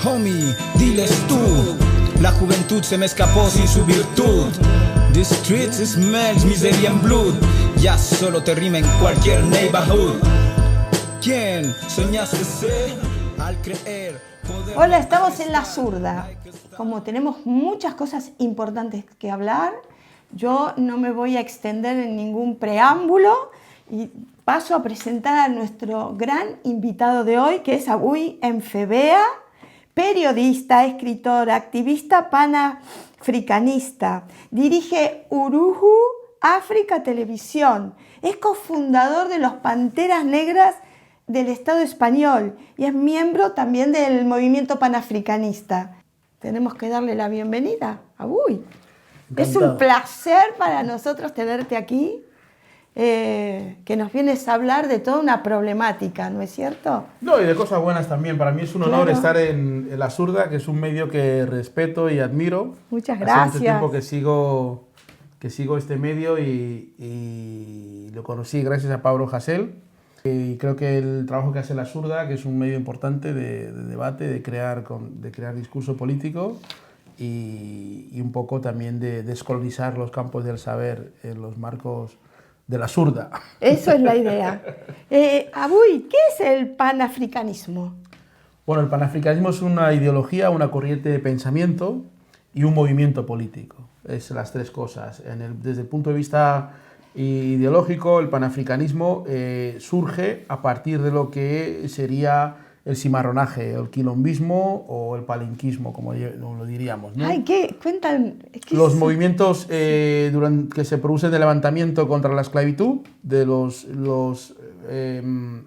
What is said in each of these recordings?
Homie, diles tú, la juventud se me escapó sin su virtud. The streets smells miseria en blood. Ya solo te rima en cualquier neighborhood. ¿Quién soñaste ser al creer poder? Hola, estamos en La Zurda. Como tenemos muchas cosas importantes que hablar, yo no me voy a extender en ningún preámbulo y paso a presentar a nuestro gran invitado de hoy, que es Abuy Enfebea, periodista, escritor, activista panafricanista. Dirige Uruhu África Televisión. Es cofundador de los Panteras Negras del Estado español y es miembro también del movimiento panafricanista. Tenemos que darle la bienvenida a Abuy. Es un placer para nosotros tenerte aquí, que nos vienes a hablar de toda una problemática, ¿no es cierto? No, y de cosas buenas también. Para mí es un honor estar en La Zurda, que es un medio que respeto y admiro. Muchas gracias. Hace mucho tiempo que sigo este medio y lo conocí gracias a Pablo Hasél. Y creo que el trabajo que hace La Zurda, que es un medio importante de debate, de crear discurso político y un poco también de descolonizar los campos del saber en los marcos de La Zurda. Eso es la idea. Abuy, ¿qué es el panafricanismo? Bueno, el panafricanismo es una ideología, una corriente de pensamiento y un movimiento político. Es las tres cosas. Desde el punto de vista ideológico, el panafricanismo surge a partir de lo que sería el cimarronaje, el quilombismo o el palenquismo, como lo diríamos, ¿no? Ay, ¿qué? Cuentan. Los movimientos que se producen de levantamiento contra la esclavitud, de los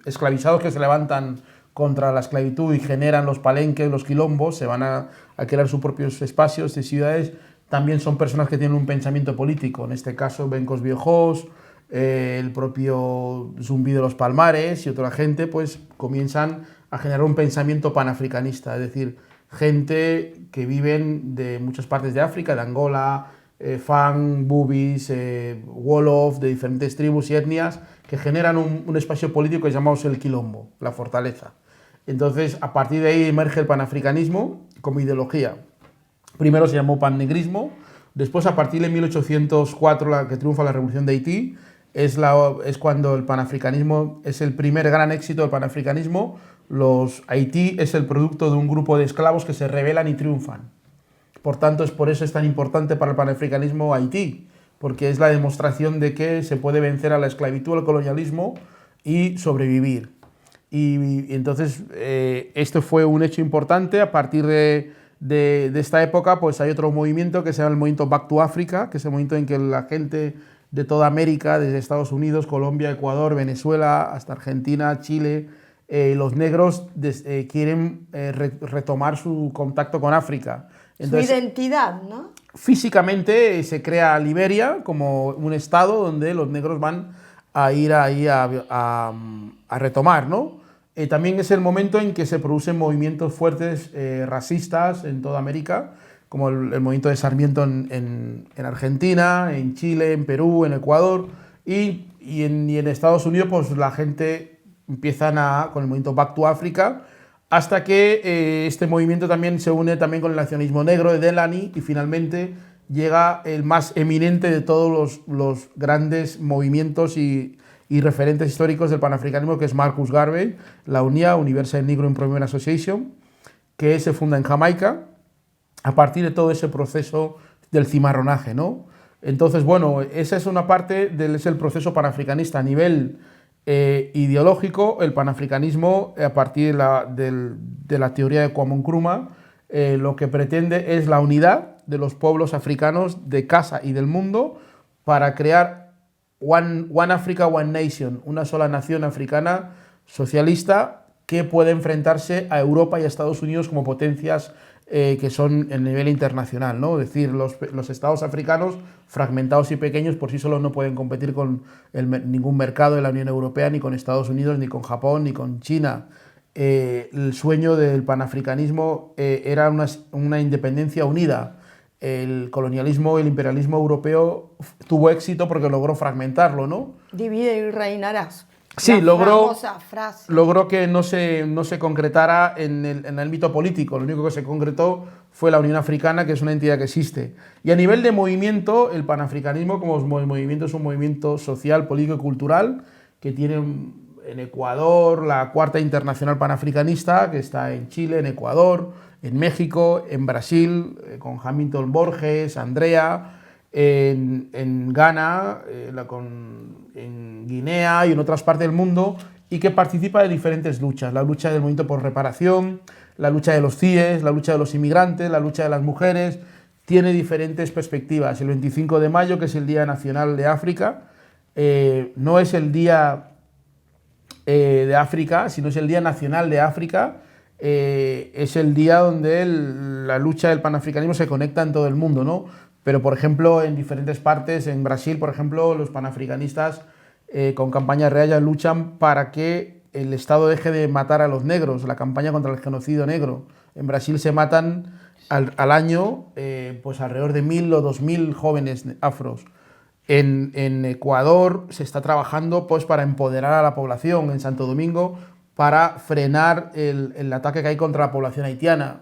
esclavizados que se levantan contra la esclavitud y generan los palenques, los quilombos, se van a crear sus propios espacios de ciudades. También son personas que tienen un pensamiento político, en este caso Bencos Viejos, el propio Zumbi de los Palmares y otra gente, pues comienzan a generar un pensamiento panafricanista, es decir, gente que viven de muchas partes de África, de Angola, Fang, Bubis, Wolof, de diferentes tribus y etnias, que generan un espacio político que llamamos el quilombo, la fortaleza. Entonces, a partir de ahí emerge el panafricanismo como ideología. Primero se llamó pannegrismo, después a partir de 1804, la que triunfa la Revolución de Haití, es cuando el panafricanismo es el primer gran éxito del panafricanismo. Haití es el producto de un grupo de esclavos que se rebelan y triunfan. Por tanto, por eso es tan importante para el panafricanismo Haití, porque es la demostración de que se puede vencer a la esclavitud, al colonialismo y sobrevivir. Y entonces esto fue un hecho importante. A partir de esta época, pues hay otro movimiento que se llama el movimiento Back to Africa, que es el movimiento en que la gente de toda América, desde Estados Unidos, Colombia, Ecuador, Venezuela, hasta Argentina, Chile, los negros quieren retomar su contacto con África. Entonces, su identidad, ¿no? Físicamente se crea Liberia como un estado donde los negros van a ir ahí a retomar, ¿no? También es el momento en que se producen movimientos fuertes racistas en toda América, como el movimiento de Sarmiento en Argentina, en Chile, en Perú, en Ecuador, y en Estados Unidos pues la gente empiezan con el movimiento Back to Africa, hasta que este movimiento también se une también con el nacionalismo negro de Delany y finalmente llega el más eminente de todos los grandes movimientos y referentes históricos del panafricanismo, que es Marcus Garvey, la UNIA, Universal Negro Employment Association, que se funda en Jamaica a partir de todo ese proceso del cimarronaje, ¿no? Entonces, bueno, esa es una parte es el proceso panafricanista a nivel ideológico. El panafricanismo, a partir de la teoría de Kwame Nkrumah, lo que pretende es la unidad de los pueblos africanos de casa y del mundo para crear One Africa, One Nation, una sola nación africana socialista que puede enfrentarse a Europa y a Estados Unidos como potencias que son en nivel internacional, ¿no? Es decir, los estados africanos fragmentados y pequeños por sí solos no pueden competir con ningún mercado de la Unión Europea, ni con Estados Unidos, ni con Japón, ni con China. El sueño del panafricanismo era una independencia unida. El colonialismo, el imperialismo europeo tuvo éxito porque logró fragmentarlo, ¿no? Divide y reinarás. Sí, la famosa frase. logró que no se concretara en el ámbito político. Lo único que se concretó fue la Unión Africana, que es una entidad que existe. Y a nivel de movimiento, el panafricanismo como movimiento es un movimiento social, político y cultural que tiene en Ecuador la Cuarta Internacional Panafricanista, que está en Chile, en Ecuador, en México, en Brasil, con Hamilton Borges, Andrea, en Ghana, en Guinea y en otras partes del mundo, y que participa de diferentes luchas: la lucha del movimiento por reparación, la lucha de los CIES, la lucha de los inmigrantes, la lucha de las mujeres. Tiene diferentes perspectivas. El 25 de mayo, que es el Día Nacional de África, no es el Día de África, sino es el Día Nacional de África. Es el día donde la lucha del panafricanismo se conecta en todo el mundo, ¿no? Pero, por ejemplo, en diferentes partes, en Brasil, por ejemplo, los panafricanistas con campaña real luchan para que el Estado deje de matar a los negros, la campaña contra el genocidio negro. En Brasil se matan al año pues alrededor de 1.000 o 2.000 jóvenes afros. En Ecuador se está trabajando pues para empoderar a la población, en Santo Domingo, para frenar el ataque que hay contra la población haitiana.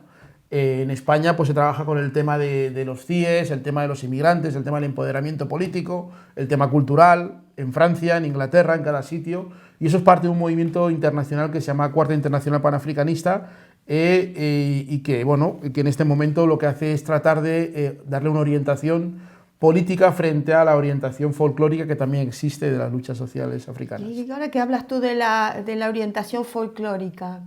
En España pues se trabaja con el tema de los CIES, el tema de los inmigrantes, el tema del empoderamiento político, el tema cultural, en Francia, en Inglaterra, en cada sitio. Y eso es parte de un movimiento internacional que se llama Cuarta Internacional Panafricanista, y que, bueno, que en este momento lo que hace es tratar de darle una orientación política frente a la orientación folclórica que también existe de las luchas sociales africanas. Y ahora que hablas tú de la orientación folclórica,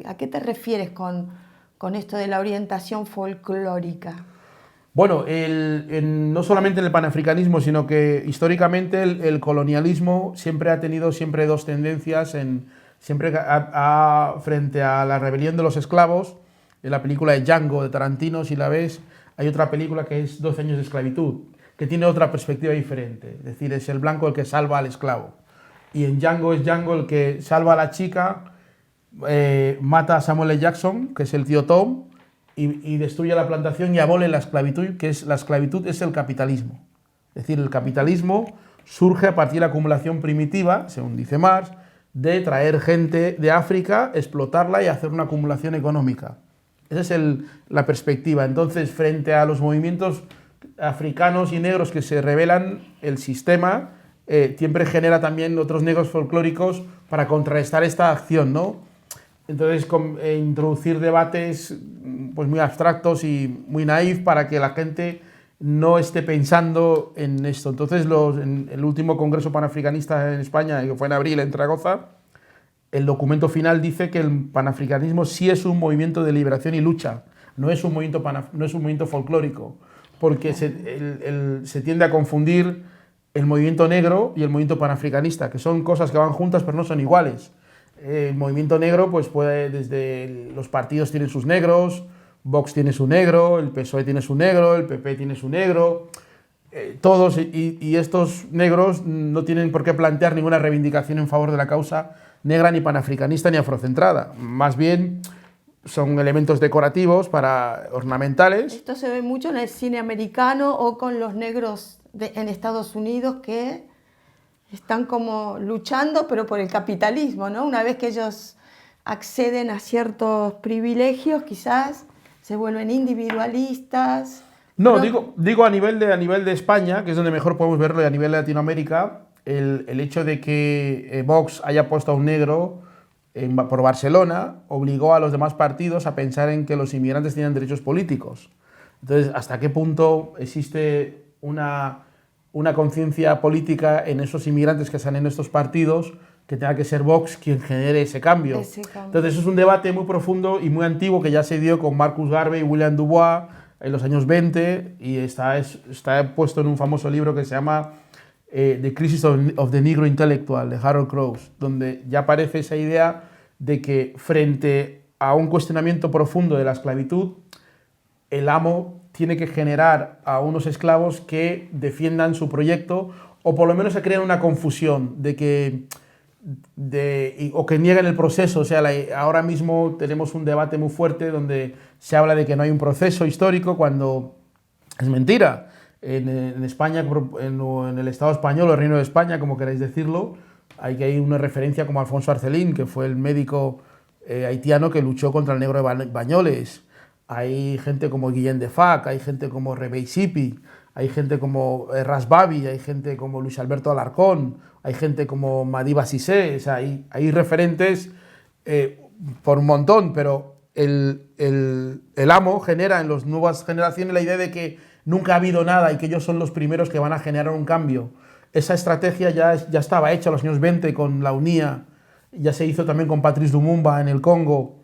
¿a qué te refieres con esto de la orientación folclórica? Bueno, no solamente en el panafricanismo, sino que históricamente el colonialismo siempre ha tenido dos tendencias, frente a la rebelión de los esclavos. En la película de Django, de Tarantino, si la ves, hay otra película que es 12 años de esclavitud, que tiene otra perspectiva diferente. Es decir, es el blanco el que salva al esclavo. Y en Django es Django el que salva a la chica, mata a Samuel L. Jackson, que es el tío Tom, y destruye la plantación y abole la esclavitud, la esclavitud es el capitalismo. Es decir, el capitalismo surge a partir de la acumulación primitiva, según dice Marx, de traer gente de África, explotarla y hacer una acumulación económica. Esa es la perspectiva. Entonces, frente a los movimientos africanos y negros que se rebelan, el sistema siempre genera también otros negros folclóricos para contrarrestar esta acción, ¿no? Entonces, introducir debates pues, muy abstractos y muy naif para que la gente no esté pensando en esto. Entonces, en el último Congreso Panafricanista en España, que fue en abril en Zaragoza, el documento final dice que el panafricanismo sí es un movimiento de liberación y lucha, no es un movimiento folclórico, porque se tiende a confundir el movimiento negro y el movimiento panafricanista, que son cosas que van juntas pero no son iguales. El movimiento negro, pues desde los partidos tienen sus negros, Vox tiene su negro, el PSOE tiene su negro, el PP tiene su negro, todos, y estos negros no tienen por qué plantear ninguna reivindicación en favor de la causa negra, ni panafricanista, ni afrocentrada. Más bien son elementos decorativos, ornamentales. Esto se ve mucho en el cine americano o con los negros en Estados Unidos, que están como luchando, pero por el capitalismo, ¿no? Una vez que ellos acceden a ciertos privilegios, quizás se vuelven individualistas. No, digo a nivel de España, que es donde mejor podemos verlo, y a nivel de Latinoamérica, el hecho de que Vox haya puesto a un negro por Barcelona obligó a los demás partidos a pensar en que los inmigrantes tienen derechos políticos. Entonces, ¿hasta qué punto existe una conciencia política en esos inmigrantes que están en estos partidos que tenga que ser Vox quien genere ese cambio? Entonces, eso es un debate muy profundo y muy antiguo que ya se dio con Marcus Garvey y William Du Bois en los años 20, y está puesto en un famoso libro que se llama The Crisis of the Negro Intellectual, de Harold Krauss, donde ya aparece esa idea de que frente a un cuestionamiento profundo de la esclavitud, el amo tiene que generar a unos esclavos que defiendan su proyecto, o por lo menos se crea una confusión o que nieguen el proceso. O sea, ahora mismo tenemos un debate muy fuerte donde se habla de que no hay un proceso histórico, cuando es mentira. En España, en el Estado español o el Reino de España, como queráis decirlo, Hay una referencia como Alfonso Arcelín, que fue el médico haitiano que luchó contra el negro de Bañoles. Hay gente como Guillén de Fac, hay gente como Rebey Sipi, hay gente como Rasbabi, hay gente como Luis Alberto Alarcón, hay gente como Madiba Cissé. O sea, hay referentes por un montón, pero el amo genera en las nuevas generaciones la idea de que nunca ha habido nada y que ellos son los primeros que van a generar un cambio. Esa estrategia ya estaba hecha en los años 20 con la UNIA, ya se hizo también con Patrice Lumumba en el Congo.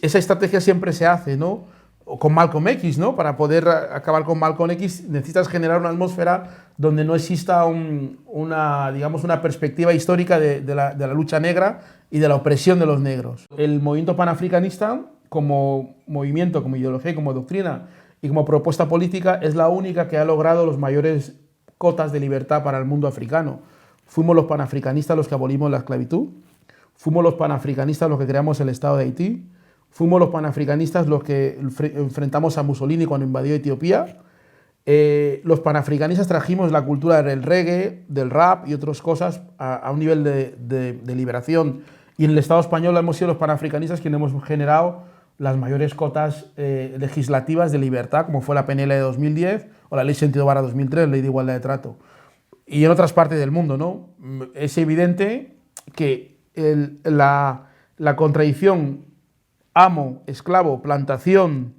Esa estrategia siempre se hace, ¿no? O con Malcolm X, ¿no? Para poder acabar con Malcolm X necesitas generar una atmósfera donde no exista una perspectiva histórica de la lucha negra y de la opresión de los negros. El movimiento panafricanista, como movimiento, como ideología, como doctrina y como propuesta política, es la única que ha logrado los mayores cotas de libertad para el mundo africano. Fuimos los panafricanistas los que abolimos la esclavitud, fuimos los panafricanistas los que creamos el Estado de Haití, fuimos los panafricanistas los que enfrentamos a Mussolini cuando invadió Etiopía. Los panafricanistas trajimos la cultura del reggae, del rap y otras cosas a un nivel de liberación. Y en el Estado español hemos sido los panafricanistas quienes hemos generado las mayores cotas legislativas de libertad, como fue la PNL de 2010 o la Ley 72/2003, Ley de Igualdad de Trato. Y en otras partes del mundo, ¿no? Es evidente que la contradicción amo, esclavo, plantación,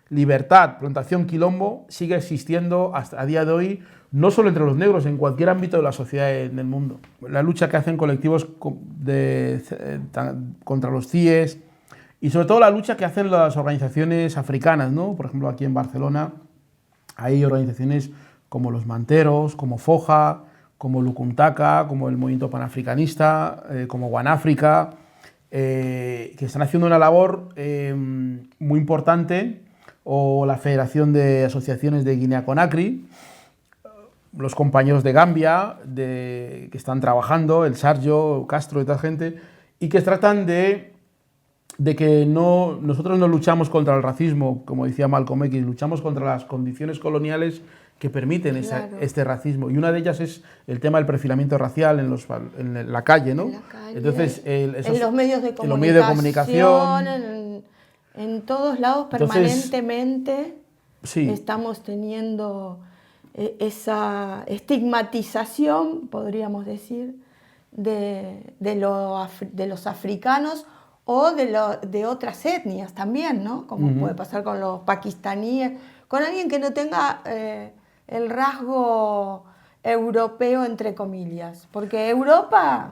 libertad, plantación, quilombo, sigue existiendo hasta a día de hoy, no solo entre los negros, en cualquier ámbito de la sociedad en el mundo. La lucha que hacen colectivos contra los CIES y sobre todo la lucha que hacen las organizaciones africanas, ¿no? Por ejemplo, aquí en Barcelona hay organizaciones como los Manteros, como Foja, como Lukuntaka, como el Movimiento Panafricanista, como Guanáfrica, que están haciendo una labor muy importante, o la Federación de Asociaciones de Guinea-Conakry, los compañeros de Gambia que están trabajando, el Sarjo, Castro y toda gente, y que tratan de que nosotros no luchamos contra el racismo, como decía Malcolm X, luchamos contra las condiciones coloniales que permiten este racismo. Y una de ellas es el tema del perfilamiento racial en la calle, ¿no? En la calle, entonces, en los medios de comunicación, en todos lados. Entonces, permanentemente estamos teniendo esa estigmatización, podríamos decir, de los africanos o de otras etnias también, ¿no? Como puede pasar con los pakistaníes, con alguien que no tenga el rasgo europeo, entre comillas, porque Europa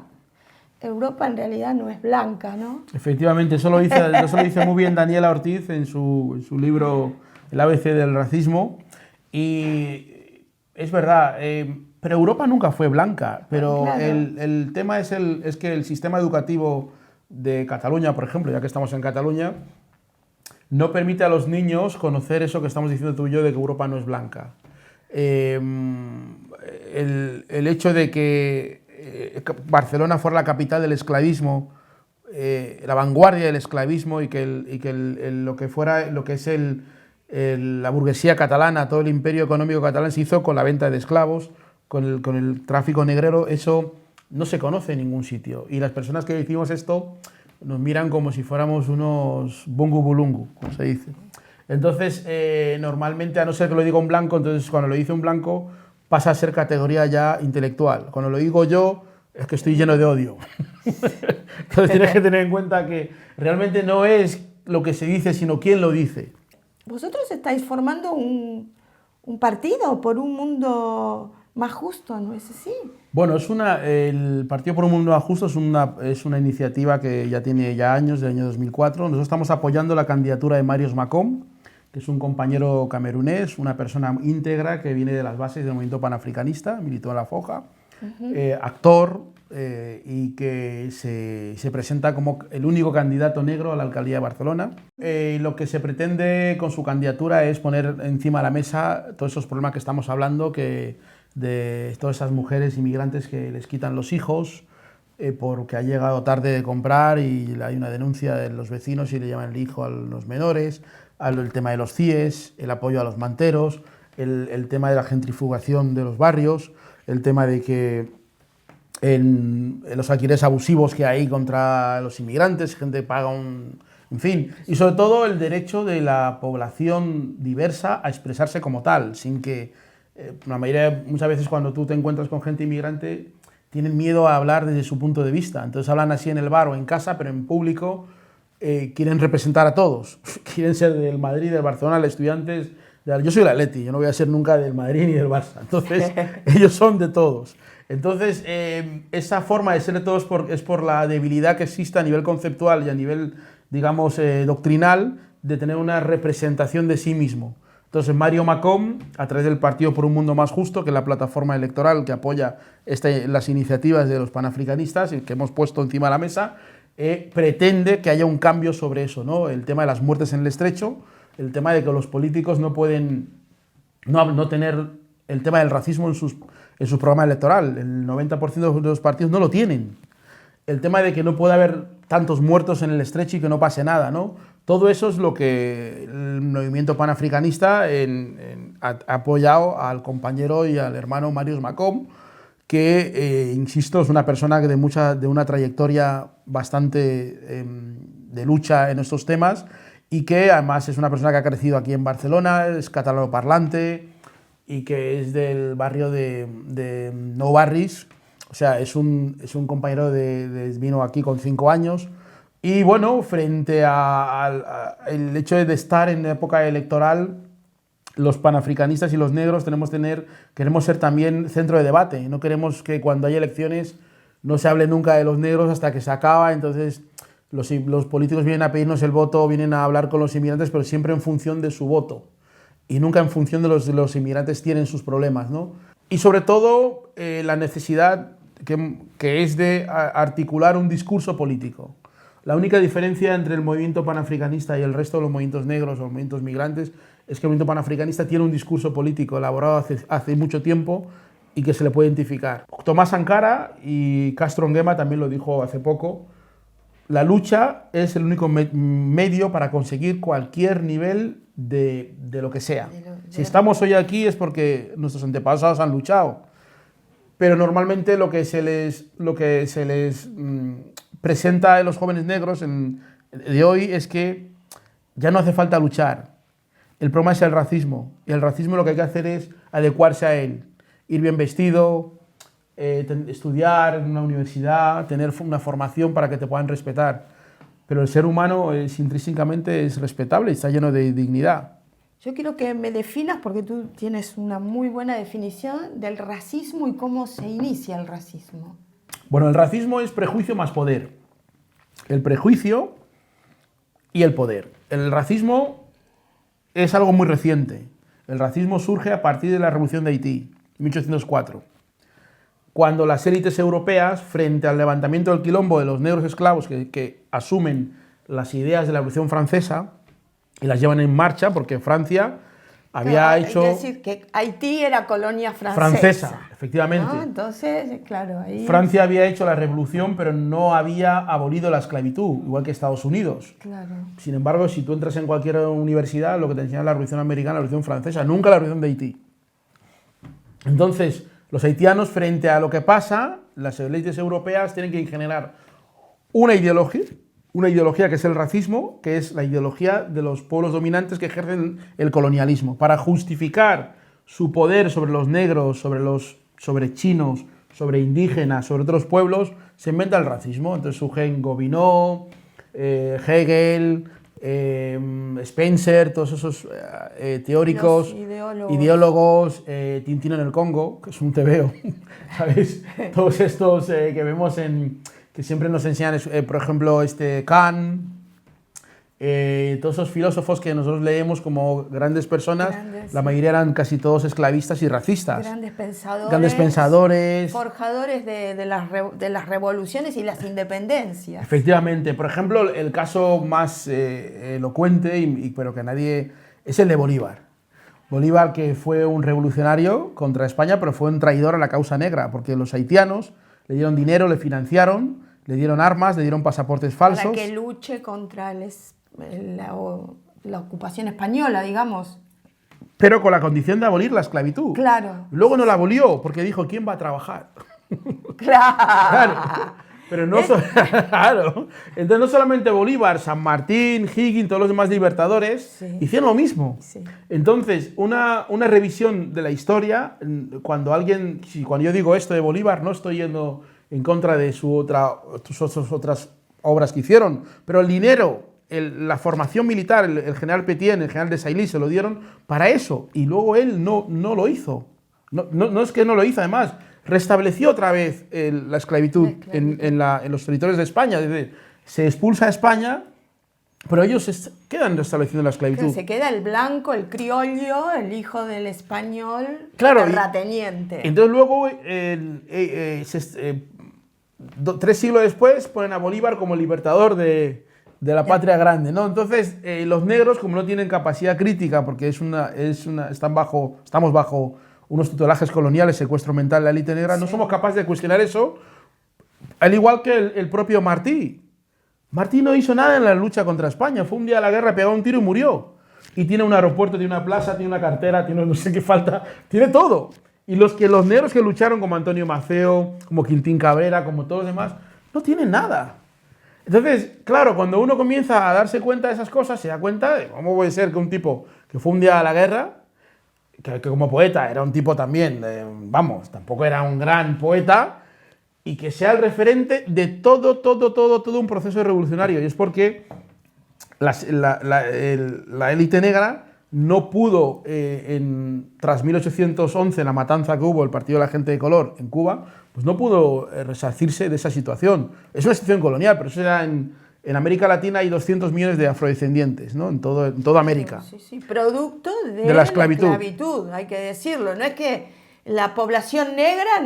en realidad no es blanca, ¿no? Efectivamente, eso lo dice muy bien Daniela Ortiz en su libro El ABC del racismo, y es verdad, pero Europa nunca fue blanca, pero claro. El tema es que el sistema educativo de Cataluña, por ejemplo, ya que estamos en Cataluña, no permite a los niños conocer eso que estamos diciendo tú y yo de que Europa no es blanca. El hecho de que Barcelona fuera la capital del esclavismo, la vanguardia del esclavismo, y que lo que es la burguesía catalana, todo el imperio económico catalán se hizo con la venta de esclavos, con el tráfico negrero, eso no se conoce en ningún sitio. Y las personas que decimos esto nos miran como si fuéramos unos bungu bulungu, como se dice. Entonces, normalmente, a no ser que lo diga un blanco, entonces cuando lo dice un blanco pasa a ser categoría ya intelectual. Cuando lo digo yo, es que estoy lleno de odio. Entonces tienes que tener en cuenta que realmente no es lo que se dice, sino quién lo dice. Vosotros estáis formando un partido por un mundo más justo, ¿no es así? Bueno, el Partido por un Mundo Más Justo es una iniciativa que ya tiene años, del año 2004. Nosotros estamos apoyando la candidatura de Marius Macom, que es un compañero camerunés, una persona íntegra que viene de las bases del movimiento panafricanista, militó en la Foja, actor, y que se presenta como el único candidato negro a la alcaldía de Barcelona. Lo que se pretende con su candidatura es poner encima de la mesa todos esos problemas que estamos hablando, de todas esas mujeres inmigrantes que les quitan los hijos porque ha llegado tarde de comprar y hay una denuncia de los vecinos y le llaman el hijo a los menores, el tema de los CIES, el apoyo a los manteros, el tema de la gentrifugación de los barrios, el tema de que en los alquileres abusivos que hay contra los inmigrantes, gente paga en fin, y sobre todo el derecho de la población diversa a expresarse como tal, sin que muchas veces cuando tú te encuentras con gente inmigrante tienen miedo a hablar desde su punto de vista, entonces hablan así en el bar o en casa, pero en público quieren representar a todos, quieren ser del Madrid, del Barcelona, del Estudiantes, yo soy el Atleti, yo no voy a ser nunca del Madrid ni del Barça, entonces ellos son de todos. Entonces, esa forma de ser de todos es por la debilidad que existe a nivel conceptual y a nivel, digamos, doctrinal, de tener una representación de sí mismo. Entonces, Mario Macom, a través del Partido por un Mundo Más Justo, que es la plataforma electoral que apoya las iniciativas de los panafricanistas y que hemos puesto encima de la mesa, pretende que haya un cambio sobre eso, ¿no? El tema de las muertes en el estrecho, el tema de que los políticos no pueden no tener el tema del racismo en su programa electoral. El 90% de los partidos no lo tienen. El tema de que no puede haber tantos muertos en el estrecho y que no pase nada, ¿no? Todo eso es lo que el movimiento panafricanista ha apoyado al compañero y al hermano Marius Macom, que, insisto, es una persona de una trayectoria bastante de lucha en estos temas y que además es una persona que ha crecido aquí en Barcelona, es catalano parlante y que es del barrio de Nou Barris, o sea, es un compañero vino aquí con 5 años. Y bueno, frente al hecho de estar en época electoral, los panafricanistas y los negros queremos ser también centro de debate. No queremos que cuando hay elecciones no se hable nunca de los negros hasta que se acaba. Entonces los políticos vienen a pedirnos el voto, vienen a hablar con los inmigrantes, pero siempre en función de su voto. Y nunca en función de los inmigrantes tienen sus problemas, ¿no? Y sobre todo la necesidad que es de articular un discurso político. La única diferencia entre el movimiento panafricanista y el resto de los movimientos negros o movimientos migrantes es que el movimiento panafricanista tiene un discurso político elaborado hace mucho tiempo y que se le puede identificar. Tomás Sankara y Castro Nguema también lo dijo hace poco. La lucha es el único medio para conseguir cualquier nivel de lo que sea. Si estamos hoy aquí es porque nuestros antepasados han luchado, pero normalmente lo que se les presenta a los jóvenes negros de hoy es que ya no hace falta luchar. El problema es el racismo, y el racismo lo que hay que hacer es adecuarse a él, ir bien vestido, estudiar en una universidad, tener una formación para que te puedan respetar. Pero el ser humano intrínsecamente es respetable y está lleno de dignidad. Yo quiero que me definas, porque tú tienes una muy buena definición del racismo y cómo se inicia el racismo. Bueno, el racismo es prejuicio más poder. El prejuicio y el poder. El racismo es algo muy reciente. El racismo surge a partir de la Revolución de Haití, 1804. Cuando las élites europeas, frente al levantamiento del quilombo de los negros esclavos que asumen las ideas de la Revolución Francesa y las llevan en marcha, porque Francia había hecho... Es decir, que Haití era colonia francesa, efectivamente. ¿No? Entonces, claro, ahí... Francia había hecho la revolución, pero no había abolido la esclavitud, igual que Estados Unidos. Claro. Sin embargo, si tú entras en cualquier universidad, lo que te enseñan es la Revolución Americana, la Revolución Francesa, nunca la Revolución de Haití. Entonces, los haitianos, frente a lo que pasa, las élites europeas tienen que generar una ideología que es el racismo, que es la ideología de los pueblos dominantes que ejercen el colonialismo, para justificar su poder sobre los negros, sobre chinos, sobre indígenas, sobre otros pueblos, se inventa el racismo. Entonces surgen Gobineau, Hegel, Spencer, todos esos teóricos, ideólogos, Tintino en el Congo, que es un tebeo, ¿sabes? Todos estos que vemos que siempre nos enseñan, por ejemplo, Kant, todos esos filósofos que nosotros leemos como grandes personas, la mayoría eran casi todos esclavistas y racistas. Grandes pensadores. Forjadores de las revoluciones y las independencias. Efectivamente. Por ejemplo, el caso más elocuente, pero que nadie... es el de Bolívar. Bolívar, que fue un revolucionario contra España, pero fue un traidor a la causa negra, porque los haitianos le dieron dinero, le financiaron, le dieron armas, le dieron pasaportes falsos. Para que luche contra la ocupación española, digamos. Pero con la condición de abolir la esclavitud. Claro. Luego no la abolió, porque dijo, ¿quién va a trabajar? Claro. Pero no claro. Entonces no solamente Bolívar, San Martín, Higgins, todos los demás libertadores hicieron lo mismo. Sí. Entonces, una revisión de la historia, cuando yo digo esto de Bolívar, no estoy yendo en contra de sus otras obras que hicieron, pero el dinero, la formación militar, el general Petién, el general de Sailly se lo dieron para eso, y luego él no lo hizo. No es que no lo hizo, además, restableció otra vez la esclavitud en los territorios de España. Es decir, se expulsa a España, pero ellos quedan restableciendo la esclavitud. Se queda el blanco, el criollo, el hijo del español, terrateniente. Entonces luego, 3 siglos después, ponen a Bolívar como libertador de la patria grande, ¿no? Entonces, los negros, como no tienen capacidad crítica, porque estamos bajo unos tutelajes coloniales, secuestro mental de la élite negra, no somos capaces de cuestionar eso, al igual que el propio Martí. Martí no hizo nada en la lucha contra España, fue un día a la guerra, pegó un tiro y murió. Y tiene un aeropuerto, tiene una plaza, tiene una cartera, tiene no sé qué falta, tiene todo. Y los negros que lucharon, como Antonio Maceo, como Quintín Cabrera, como todos los demás, no tienen nada. Entonces, claro, cuando uno comienza a darse cuenta de esas cosas, se da cuenta de cómo puede ser que un tipo que fue un día a la guerra, que como poeta era un tipo también, tampoco era un gran poeta, y que sea el referente de todo un proceso revolucionario. Y es porque la élite negra no pudo, tras 1811, la matanza que hubo, el Partido de la Gente de Color en Cuba, pues no pudo resarcirse de esa situación. Es una situación colonial, pero eso era en América Latina hay 200 millones de afrodescendientes, ¿no? En toda América. Sí. Producto de la esclavitud, hay que decirlo. No es que la población negra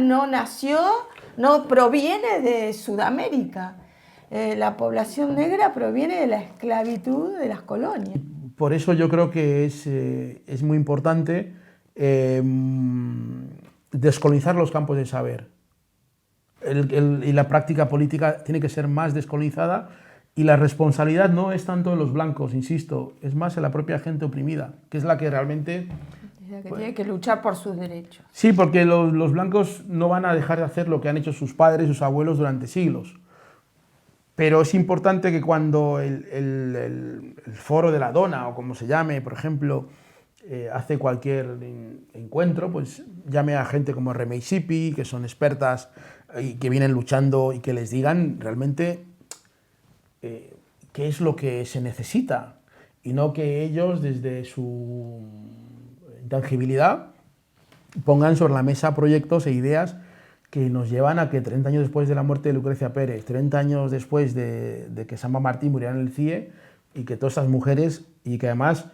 no proviene de Sudamérica. La población negra proviene de la esclavitud de las colonias. Por eso yo creo que es muy importante descolonizar los campos de saber. Y la práctica política tiene que ser más descolonizada, y la responsabilidad no es tanto en los blancos, insisto, es más en la propia gente oprimida, que es la que realmente... tiene que luchar por sus derechos. Sí, porque los blancos no van a dejar de hacer lo que han hecho sus padres, sus abuelos durante siglos. Pero es importante que cuando el foro de la dona, o como se llame, por ejemplo, hace cualquier encuentro, pues llame a gente como Remey Sipi, que son expertas y que vienen luchando, y que les digan realmente qué es lo que se necesita, y no que ellos, desde su intangibilidad, pongan sobre la mesa proyectos e ideas que nos llevan a que 30 años después de la muerte de Lucrecia Pérez, 30 años después de que Samba Martín muriera en el CIE, y que todas estas mujeres, y que además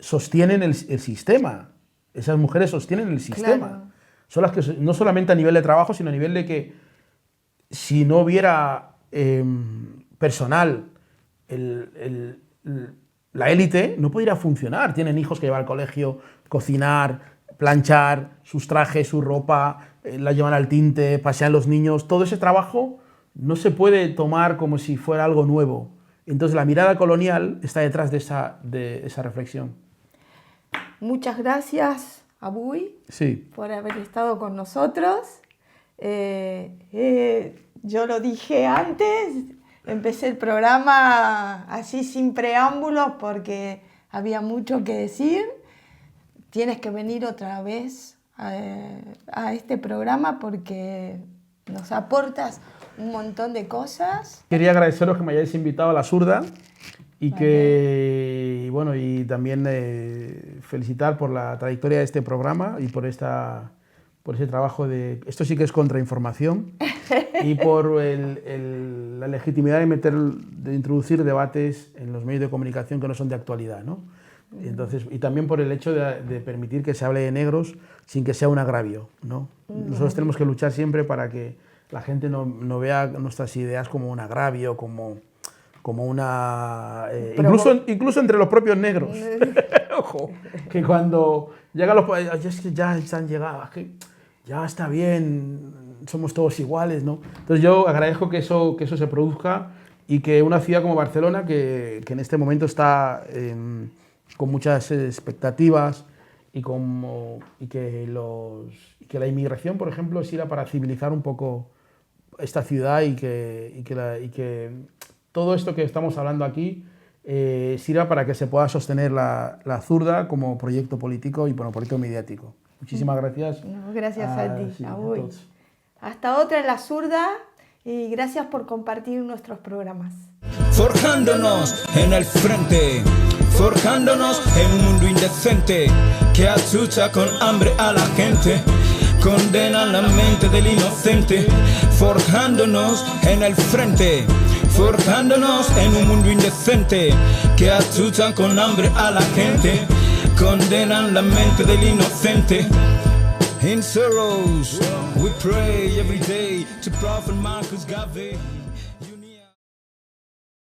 sostienen el sistema, esas mujeres sostienen el sistema. Claro. Son las que, no solamente a nivel de trabajo, sino a nivel de que si no hubiera personal, la élite no podría funcionar. Tienen hijos que llevar al colegio, cocinar, planchar sus trajes, su ropa, la llevan al tinte, pasean los niños. Todo ese trabajo no se puede tomar como si fuera algo nuevo. Entonces la mirada colonial está detrás de esa reflexión. Muchas gracias, Abuy, por haber estado con nosotros. Yo lo dije antes, empecé el programa así sin preámbulos porque había mucho que decir. Tienes que venir otra vez a este programa porque nos aportas un montón de cosas. Quería agradeceros que me hayáis invitado a La Zurda y y también felicitar por la trayectoria de este programa y por ese trabajo de... Esto sí que es contrainformación y por la legitimidad de introducir debates en los medios de comunicación que no son de actualidad, ¿no? Entonces, y también por el hecho de permitir que se hable de negros sin que sea un agravio, ¿no? Nosotros tenemos que luchar siempre para que la gente no vea nuestras ideas como un agravio, como una... incluso entre los propios negros. Ojo, que cuando llegan los... Es que ya han llegado, es que ya está bien, somos todos iguales, ¿no? Entonces yo agradezco que eso se produzca y que una ciudad como Barcelona, que en este momento está con muchas expectativas y que la inmigración, por ejemplo, sirva para civilizar un poco esta ciudad y que todo esto que estamos hablando aquí sirva para que se pueda sostener la Zurda como proyecto político y como proyecto mediático. Muchísimas gracias. No, gracias a ti. Sí, hasta otra en La Zurda y gracias por compartir nuestros programas. Forjándonos en el frente, forjándonos en un mundo indecente que achucha con hambre a la gente, condena la mente del inocente. Forjándonos en el frente, forjándonos en un mundo indecente que achucha con hambre a la gente, condenan la mente del inocente. In sorrows we pray every day to Prophet Marcus Garvey.